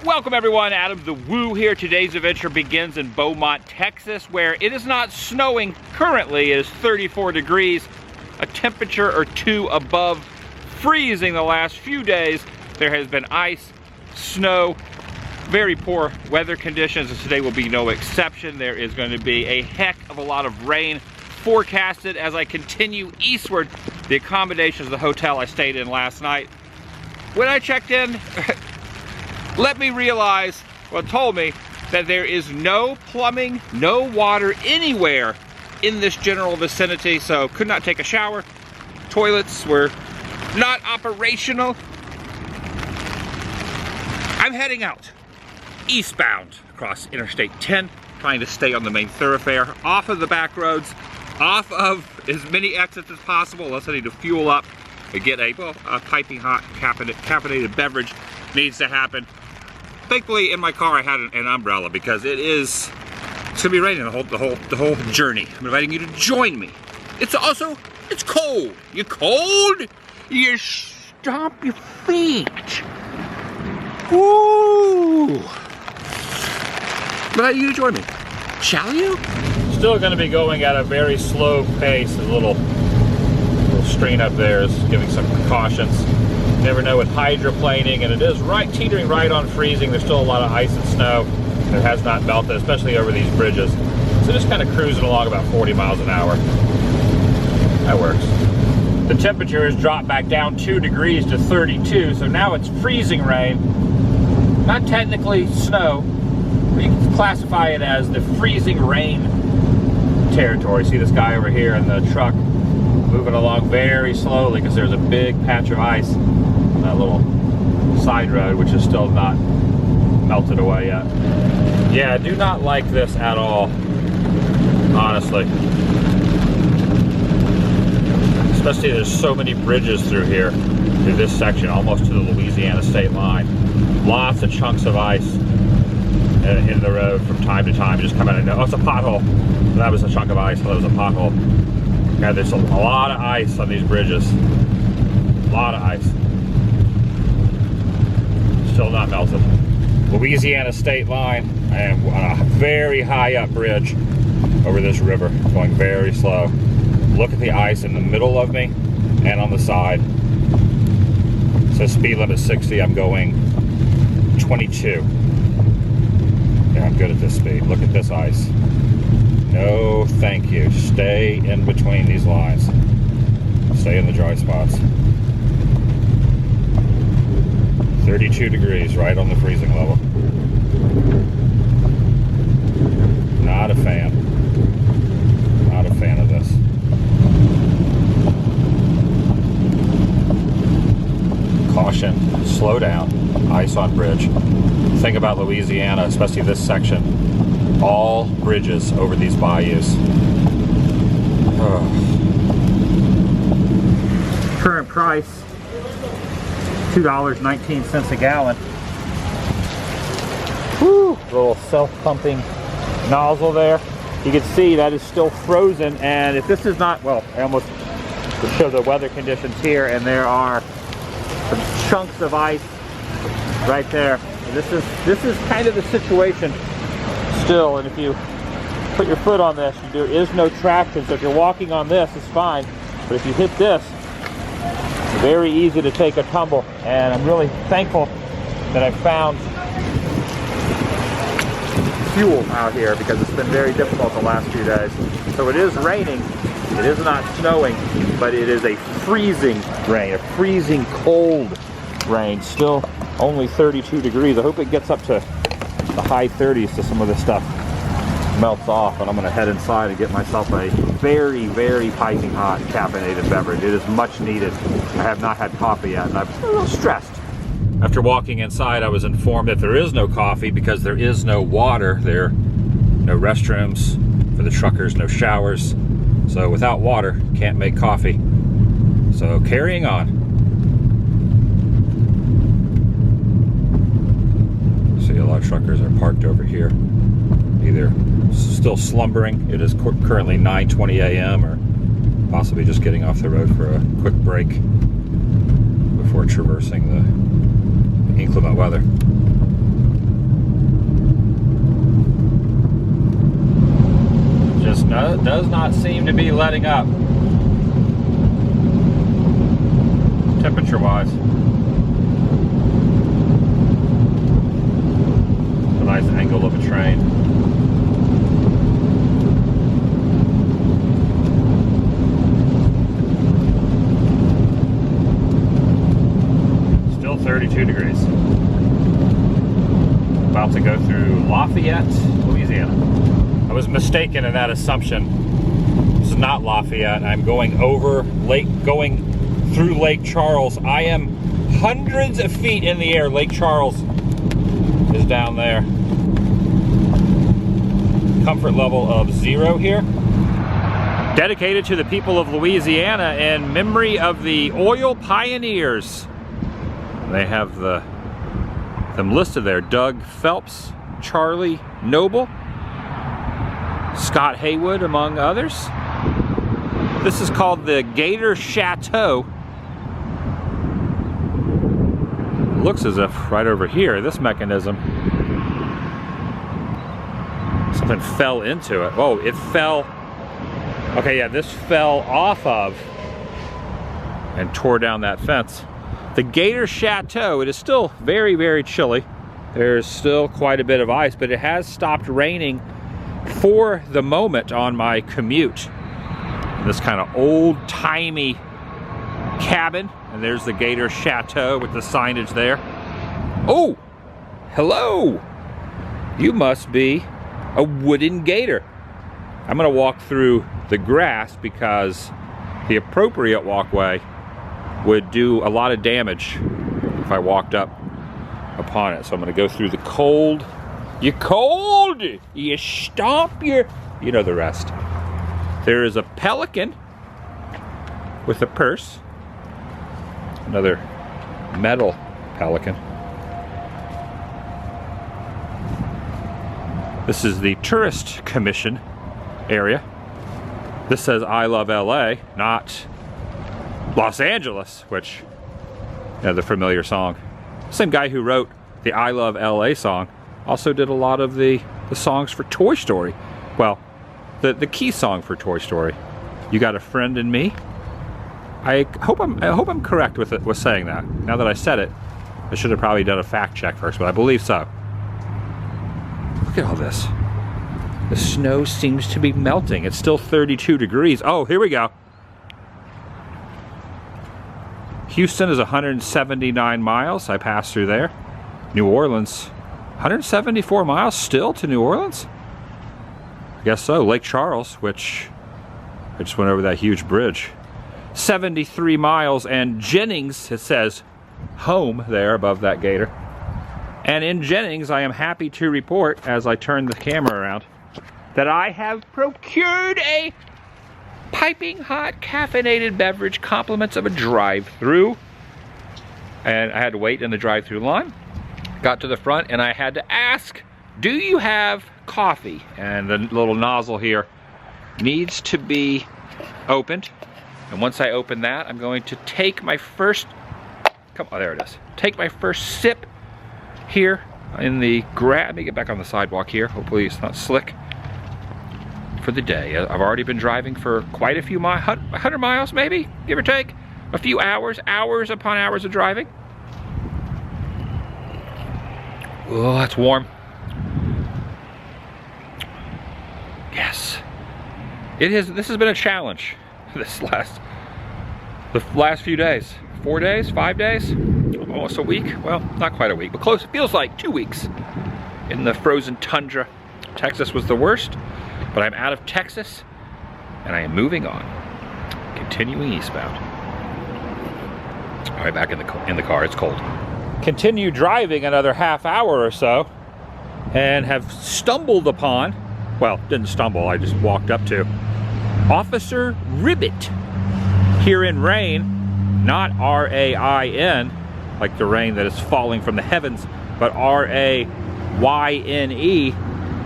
Welcome everyone, Adam the Woo here. Today's adventure begins in Beaumont, Texas, where it is not snowing currently. It is 34 degrees, a temperature or two above freezing the last few days. There has been ice, snow, very poor weather conditions, and today will be no exception. There is going to be a heck of a lot of rain forecasted as I continue eastward. The accommodations of the hotel I stayed in last night, when I checked in, let me realize, well, told me that there is no plumbing, no water anywhere in this general vicinity, so could not take a shower. Toilets were not operational. I'm heading out eastbound across Interstate 10, trying to stay on the main thoroughfare, off of the back roads, off of as many exits as possible, unless I need to fuel up and get a piping hot caffeinated beverage needs to happen. Thankfully, in my car I had an umbrella because it's gonna be raining the whole journey. I'm inviting you to join me. It's cold. You cold? You stomp your feet. Woo! I'm inviting you to join me. Shall you? Still going to be going at a very slow pace. A little strain up there is giving some precautions. Never know with hydroplaning, and it is teetering right on freezing. There's still a lot of ice and snow that has not melted, especially over these bridges. So just kind of cruising along about 40 miles an hour. That works. The temperature has dropped back down 2 degrees to 32, so now it's freezing rain. Not technically snow, but you can classify it as the freezing rain territory. See this guy over here in the truck moving along very slowly because there's a big patch of ice on that little side road, which is still not melted away yet. Yeah, I do not like this at all, honestly. Especially there's so many bridges through here, through this section, almost to the Louisiana state line. Lots of chunks of ice in the road from time to time. Just come out and know, oh, it's a pothole. That was a chunk of ice, that was a pothole. Yeah, there's a lot of ice on these bridges. A lot of ice. Still not melted. Louisiana state line. I am on a very high up bridge over this river, going very slow. Look at the ice in the middle of me and on the side. It says speed limit 60, I'm going 22. Yeah, I'm good at this speed. Look at this ice. No, thank you. Stay in between these lines. Stay in the dry spots. 32 degrees, right on the freezing level. Not a fan. Not a fan of this. Caution, slow down, ice on bridge. The thing about Louisiana, especially this section, all bridges over these bayous. Current price, $2.19 a gallon. Woo! Little self-pumping nozzle there. You can see that is still frozen, and if this is not, well, I almost would show the weather conditions here, and there are some chunks of ice right there. And this is kind of the situation still, and if you put your foot on this, there is no traction, so if you're walking on this, it's fine. But if you hit this, it's very easy to take a tumble, and I'm really thankful that I found fuel out here because it's been very difficult the last few days. So it is raining, it is not snowing, but it is a freezing rain, a freezing cold rain. Still only 32 degrees. I hope it gets up to the high 30s so some of this stuff melts off, and I'm going to head inside and get myself a very, very piping hot caffeinated beverage. It is much needed. I have not had coffee yet, and I'm a little stressed. After walking inside, I was informed that there is no coffee because there is no water. There are no restrooms for the truckers, no showers. So without water, can't make coffee. So carrying on. See a lot of truckers are parked over here, either still slumbering. It is currently 9:20 a.m. or possibly just getting off the road for a quick break before traversing the inclement weather. does not seem to be letting up. Temperature-wise. A nice angle of a train. Still 32 degrees. About to go through Lafayette, Louisiana. I was mistaken in that assumption. This is not Lafayette. I'm going over through Lake Charles. I am hundreds of feet in the air. Lake Charles is down there. Comfort level of 0 here. Dedicated to the people of Louisiana in memory of the oil pioneers. They have them listed there. Doug Phelps, Charlie Noble, Scott Haywood, among others. This is called the Gator Chateau. Looks as if right over here, this mechanism, something fell into it. Oh, it fell. Okay, yeah, this fell off of and tore down that fence. The Gator Chateau, it is still very, very chilly. There's still quite a bit of ice, but it has stopped raining for the moment on my commute. This kind of old-timey cabin, and there's the Gator Chateau with the signage there. Oh, hello! You must be a wooden gator. I'm gonna walk through the grass because the appropriate walkway would do a lot of damage if I walked up upon it. So I'm gonna go through the cold. You cold! You stomp your... You know the rest. There is a pelican with a purse. Another metal pelican. This is the tourist commission area. This says I love LA, not Los Angeles, which, you know, the familiar song. Same guy who wrote the I Love LA song also did a lot of the songs for Toy Story. Well, the key song for Toy Story, You Got a Friend in Me. I hope I'm correct with saying that. Now that I said it, I should have probably done a fact check first, but I believe so. Look at all this. The snow seems to be melting. It's still 32 degrees. Oh, here we go. Houston is 179 miles. I passed through there. New Orleans, 174 miles still to New Orleans? I guess so. Lake Charles, which I just went over that huge bridge. 73 miles, and Jennings, it says home there above that gator. And in Jennings, I am happy to report, as I turn the camera around, that I have procured a piping hot caffeinated beverage, compliments of a drive-through. And I had to wait in the drive-through line. Got to the front and I had to ask, do you have coffee? And the little nozzle here needs to be opened. And once I open that, I'm going to take my first, there it is. Take my first sip here in the let me get back on the sidewalk here. Hopefully it's not slick. For the day. I've already been driving for quite a few miles, 100 miles maybe, give or take. A few hours, hours upon hours of driving. Oh, that's warm. Yes. This has been a challenge the last few days. 4 days, 5 days, almost a week. Well, not quite a week, but close. It feels like 2 weeks in the frozen tundra. Texas was the worst. But I'm out of Texas, and I am moving on, continuing eastbound. All right, back in the car, it's cold. Continue driving another half hour or so, and have stumbled upon, well, didn't stumble, I just walked up to, Officer Ribbit, here in rain, not R-A-I-N, like the rain that is falling from the heavens, but R-A-Y-N-E,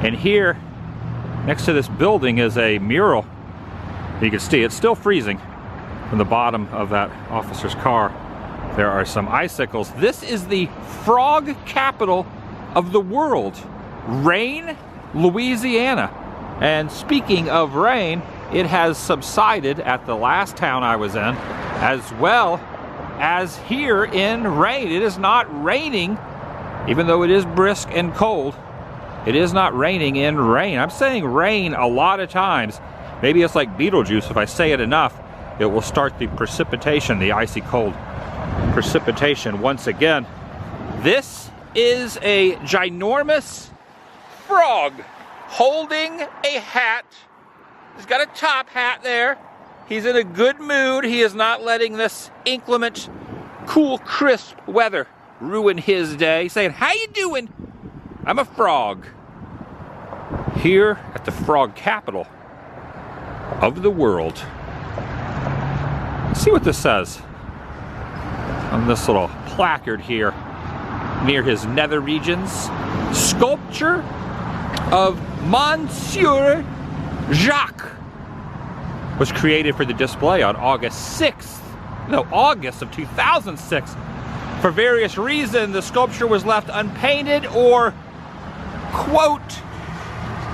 and here, next to this building is a mural. You can see it's still freezing from the bottom of that officer's car. There are some icicles. This is the frog capital of the world, Rain, Louisiana. And speaking of rain, it has subsided at the last town I was in, as well as here in rain. It is not raining, even though it is brisk and cold. It is not raining in rain. I'm saying rain a lot of times. Maybe it's like Beetlejuice. If I say it enough, it will start the precipitation, the icy cold precipitation once again. This is a ginormous frog holding a hat. He's got a top hat there. He's in a good mood. He is not letting this inclement, cool, crisp weather ruin his day. Saying, "How you doing? I'm a frog." Here at the frog capital of the world. Let's see what this says on this little placard here near his nether regions. Sculpture of Monsieur Jacques was created for the display on August of 2006. For various reasons, the sculpture was left unpainted or, quote,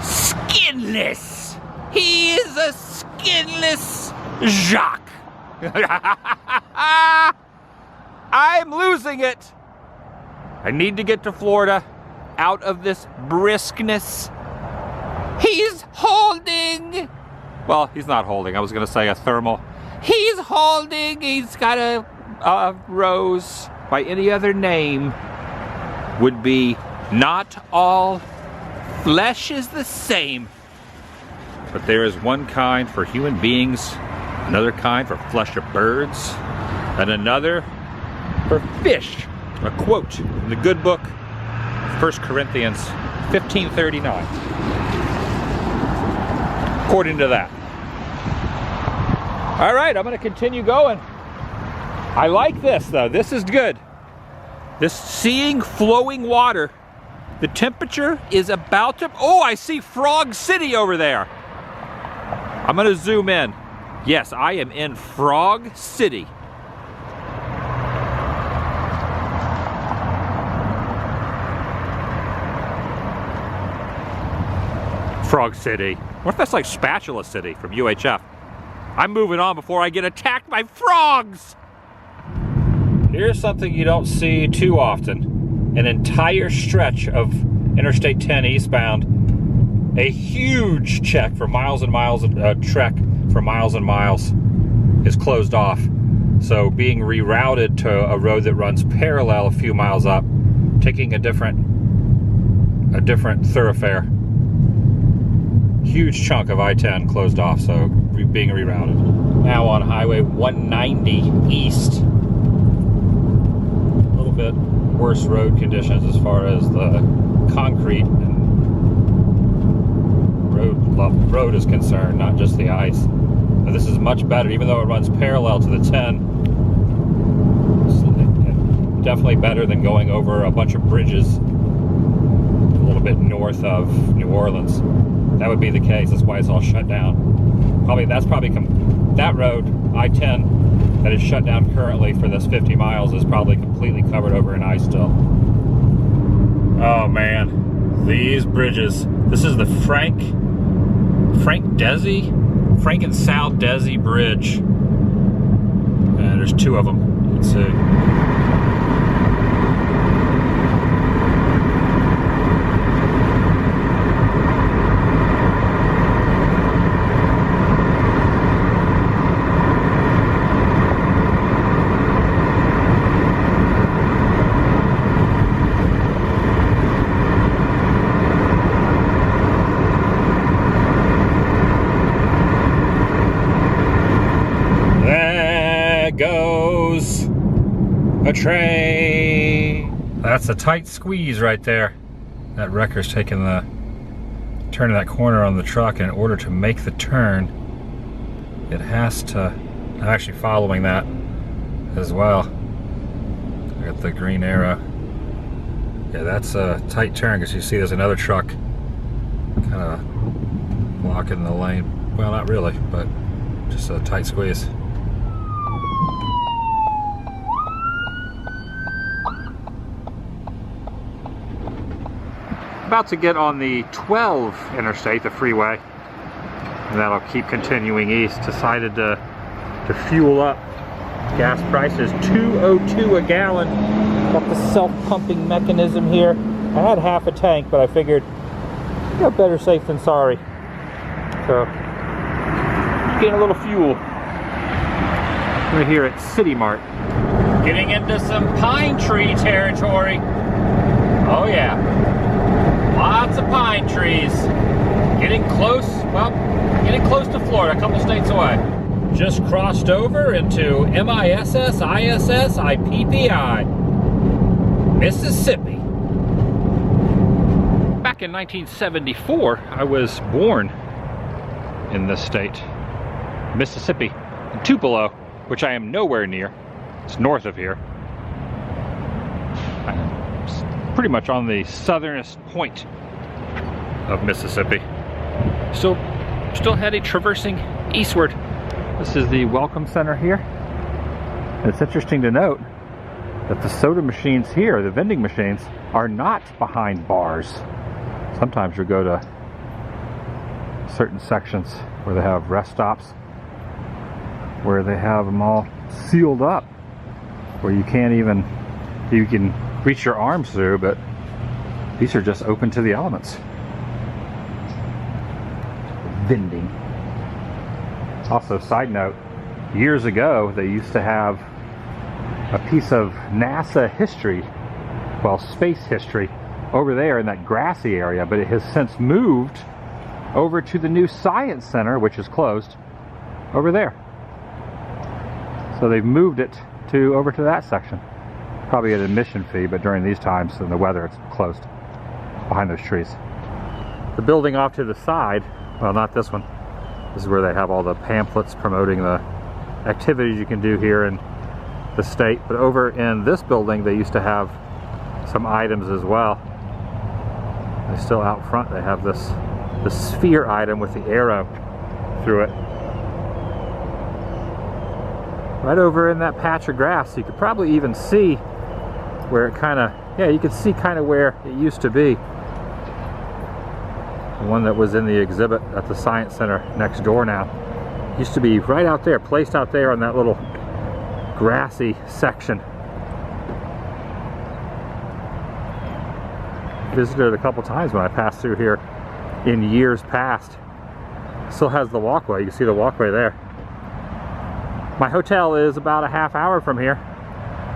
skinless. He is a skinless Jacques. I'm losing it. I need to get to Florida out of this briskness. He's holding. Well, he's not holding. I was going to say a thermal. He's holding. He's got a rose. By any other name would be not all flesh is the same. But there is one kind for human beings, another kind for flesh of birds, and another for fish. A quote from the good book, 1 Corinthians 15:39. According to that. All right, I'm going to continue going. I like this though. This is good. This seeing flowing water. The temperature is about to... Oh, I see Frog City over there. I'm going to zoom in. Yes, I am in Frog City. Frog City. What if that's like Spatula City from UHF? I'm moving on before I get attacked by frogs. Here's something you don't see too often. An entire stretch of Interstate 10 eastbound. A huge check for miles and miles, trek for miles and miles is closed off. So being rerouted to a road that runs parallel a few miles up, taking a different thoroughfare. Huge chunk of I-10 closed off, so being rerouted. Now on Highway 190 east. A little bit worse road conditions as far as the concrete and road is concerned, not just the ice. But this is much better, even though it runs parallel to the 10. It's definitely better than going over a bunch of bridges a little bit north of New Orleans. That would be the case. That's why it's all shut down. That road, I-10, that is shut down currently for this 50 miles is probably completely covered over in ice still. Oh man, these bridges. This is the Frank and Sal Desi Bridge. And there's two of them. Let's see. Goes a train. That's a tight squeeze right there. That wrecker's taking the turning that corner on the truck, and in order to make the turn, it has to. I'm actually following that as well. I got the green arrow. Yeah, that's a tight turn because you see there's another truck kind of blocking the lane. Well, not really, but just a tight squeeze. About to get on the 12 interstate, the freeway. And that'll keep continuing east. Decided to fuel up. Gas prices $2.02 a gallon. Got the self-pumping mechanism here. I had half a tank, but I figured, you know, better safe than sorry. So, getting a little fuel. We're here at City Mart. Getting into some pine tree territory. Oh yeah. Lots of pine trees. Getting close, well, getting close to Florida, a couple states away. Just crossed over into MISS-ISS-IPPI, Mississippi. Back in 1974, I was born in this state, Mississippi, in Tupelo, which I am nowhere near. It's north of here. I'm pretty much on the southernest point of Mississippi. Still heading, traversing eastward. This is the Welcome Center here. And it's interesting to note that the soda machines here, the vending machines, are not behind bars. Sometimes you go to certain sections where they have rest stops, where they have them all sealed up, where you can't even, you can reach your arms through, but these are just open to the elements. Vending. Also, side note, years ago they used to have a piece of NASA history, well, space history, over there in that grassy area, but it has since moved over to the new Science Center, which is closed, over there. So they've moved it to over to that section. Probably an admission fee, but during these times in the weather it's closed behind those trees. The building off to the side, well, not this one. This is where they have all the pamphlets promoting the activities you can do here in the state. But over in this building, they used to have some items as well. They still out front, they have the sphere item with the arrow through it. Right over in that patch of grass, you could probably even see where it kind of, yeah, you could see kind of where it used to be. The one that was in the exhibit at the Science Center next door now. Used to be right out there, placed out there on that little grassy section. Visited a couple times when I passed through here in years past. Still has the walkway, you can see the walkway there. My hotel is about a half hour from here.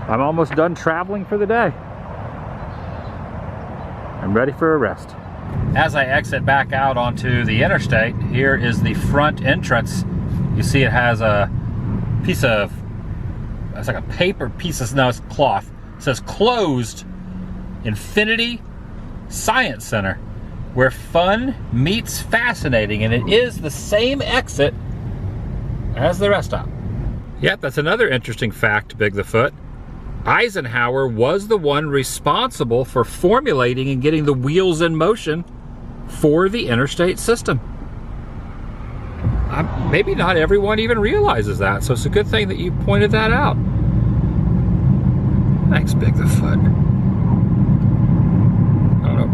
I'm almost done traveling for the day. I'm ready for a rest. As I exit back out onto the interstate, here is the front entrance. You see it has a piece of, it's like a paper piece of, no, it's cloth. It says closed Infinity Science Center, where fun meets fascinating, and it is the same exit as the rest stop. Yep, that's another interesting fact, Big the Foot. Eisenhower was the one responsible for formulating and getting the wheels in motion for the interstate system. Maybe not everyone even realizes that, so it's a good thing that you pointed that out. Thanks, Big the Foot. I don't know.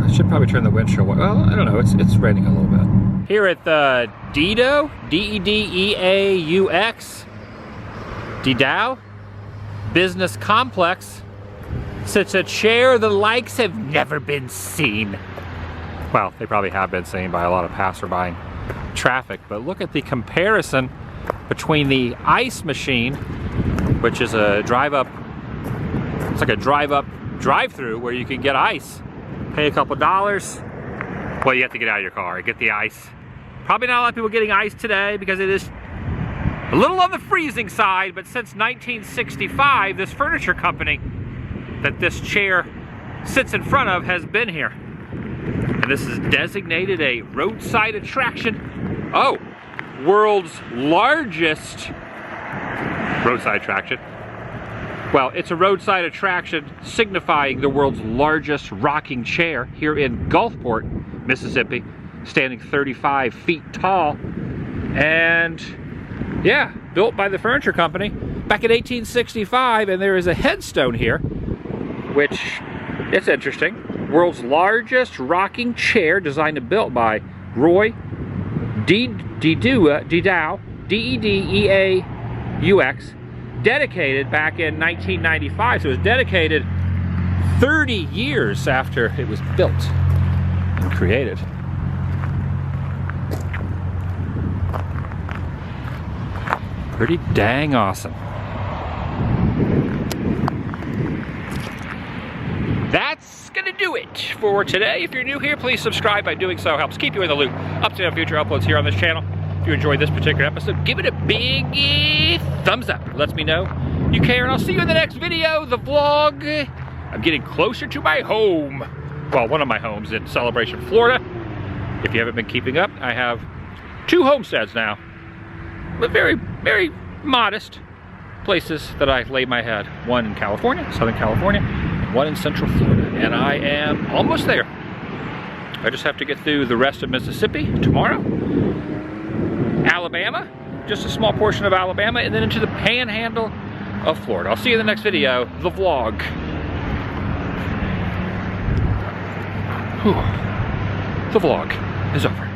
I should probably turn the windshield. Well, I don't know. It's raining a little bit. Here at the Dedeaux, D-E-D-E-A-U-X, Dedeaux Business Complex, sits a chair the likes have never been seen. Well, they probably have been seen by a lot of passerby traffic, but look at the comparison between the ice machine, which is a drive-up, it's like a drive-through where you can get ice. Pay a couple dollars. Well, you have to get out of your car and get the ice. Probably not a lot of people getting ice today because it is a little on the freezing side, but since 1965, this furniture company that this chair sits in front of has been here. And this is designated a roadside attraction. Oh, world's largest roadside attraction. Well, it's a roadside attraction signifying the world's largest rocking chair here in Gulfport, Mississippi, standing 35 feet tall. And yeah, built by the furniture company back in 1865, and there is a headstone here, which it's interesting. World's largest rocking chair, designed and built by Roy D-E-D-E-A-U-X, dedicated back in 1995. So it was dedicated 30 years after it was built and created. Pretty dang awesome. That's gonna do it for today. If you're new here, please subscribe. By doing so helps keep you in the loop up to future uploads here on this channel. If you enjoyed this particular episode, give it a big thumbs up. It lets me know you care, and I'll see you in the next video, the vlog. I'm getting closer to my home. Well, one of my homes in Celebration, Florida. If you haven't been keeping up, I have 2 homesteads now, but very, very modest places that I lay my head. One in California, Southern California, and one in Central Florida, and I am almost there. I just have to get through the rest of Mississippi tomorrow, Alabama, just a small portion of Alabama, and then into the panhandle of Florida. I'll see you in the next video, the vlog. Whew. The vlog is over.